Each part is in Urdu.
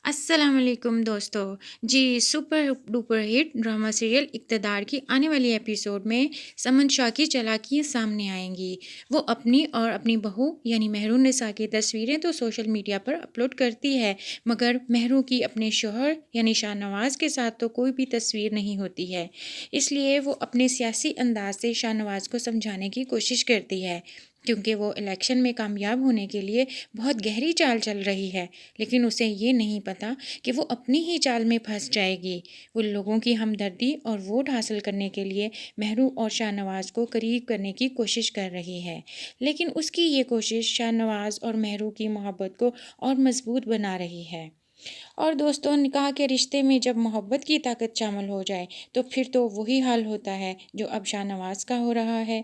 السلام علیکم دوستو جی سپر ڈوپر ہٹ ڈرامہ سیریل اقتدار کی آنے والی ایپیسوڈ میں سمن شاہ کی چالاکیاں سامنے آئیں گی۔ وہ اپنی اور اپنی بہو یعنی مہرو نساء کی تصویریں تو سوشل میڈیا پر اپلوڈ کرتی ہے، مگر مہرو کی اپنے شوہر یعنی شاہ نواز کے ساتھ تو کوئی بھی تصویر نہیں ہوتی ہے۔ اس لیے وہ اپنے سیاسی انداز سے شاہ نواز کو سمجھانے کی کوشش کرتی ہے، کیونکہ وہ الیکشن میں کامیاب ہونے کے لیے بہت گہری چال چل رہی ہے، لیکن اسے یہ نہیں پتا کہ وہ اپنی ہی چال میں پھنس جائے گی۔ وہ لوگوں کی ہمدردی اور ووٹ حاصل کرنے کے لیے مہرو اور شاہ نواز کو قریب کرنے کی کوشش کر رہی ہے، لیکن اس کی یہ کوشش شاہ نواز اور مہرو کی محبت کو اور مضبوط بنا رہی ہے۔ اور دوستوں، نکاح کے رشتے میں جب محبت کی طاقت شامل ہو جائے تو پھر تو وہی حال ہوتا ہے جو اب شاہ نواز کا ہو رہا ہے،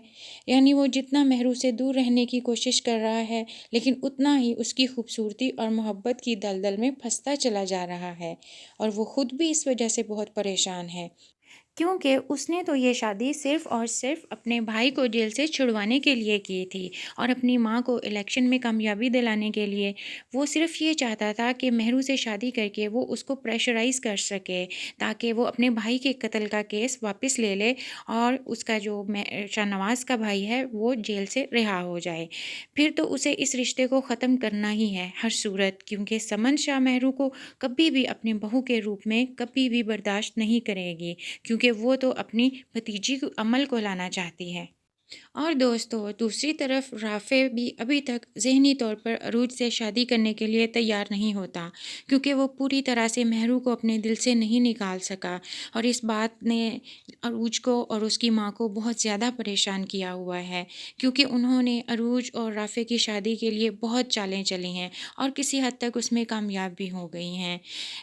یعنی وہ جتنا مہرو سے دور رہنے کی کوشش کر رہا ہے، لیکن اتنا ہی اس کی خوبصورتی اور محبت کی دلدل میں پھنستا چلا جا رہا ہے، اور وہ خود بھی اس وجہ سے بہت پریشان ہے، کیونکہ اس نے تو یہ شادی صرف اور صرف اپنے بھائی کو جیل سے چھڑوانے کے لیے کی تھی، اور اپنی ماں کو الیکشن میں کامیابی دلانے کے لیے۔ وہ صرف یہ چاہتا تھا کہ مہرو سے شادی کر کے وہ اس کو پریشرائز کر سکے، تاکہ وہ اپنے بھائی کے قتل کا کیس واپس لے لے اور اس کا جو شاہ نواز کا بھائی ہے وہ جیل سے رہا ہو جائے۔ پھر تو اسے اس رشتے کو ختم کرنا ہی ہے ہر صورت، کیونکہ سمن شاہ مہرو کو کبھی بھی اپنے بہو کے روپ میں کبھی بھی برداشت نہیں کرے گی، کیونکہ وہ تو اپنی بھتیجی کو عمل کو لانا چاہتی ہے۔ اور دوستو، دوسری طرف رافع بھی ابھی تک ذہنی طور پر عروج سے شادی کرنے کے لیے تیار نہیں ہوتا، کیونکہ وہ پوری طرح سے مہرو کو اپنے دل سے نہیں نکال سکا، اور اس بات نے عروج کو اور اس کی ماں کو بہت زیادہ پریشان کیا ہوا ہے، کیونکہ انہوں نے عروج اور رافع کی شادی کے لیے بہت چالیں چلی ہیں اور کسی حد تک اس میں کامیاب بھی ہو گئی ہیں۔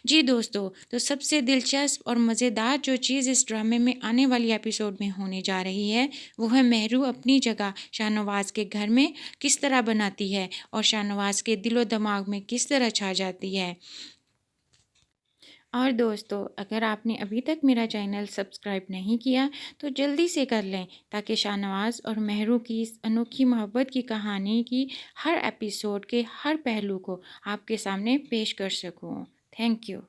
جی دوستو، تو سب سے دلچسپ اور مزیدار جو چیز اس ڈرامے میں آنے والی ایپیسوڈ میں ہونے جا رہی ہے وہ ہے مہرو اپنی جگہ شاہ نواز کے گھر میں کس طرح بناتی ہے اور شاہ نواز کے دل و دماغ میں کس طرح چھا جاتی ہے۔ اور دوستو، اگر آپ نے ابھی تک میرا چینل سبسکرائب نہیں کیا تو جلدی سے کر لیں، تاکہ شاہ نواز اور مہرو کی اس انوکھی محبت کی کہانی کی ہر ایپیسوڈ کے ہر پہلو کو آپ کے سامنے پیش کر سکوں۔ Thank you.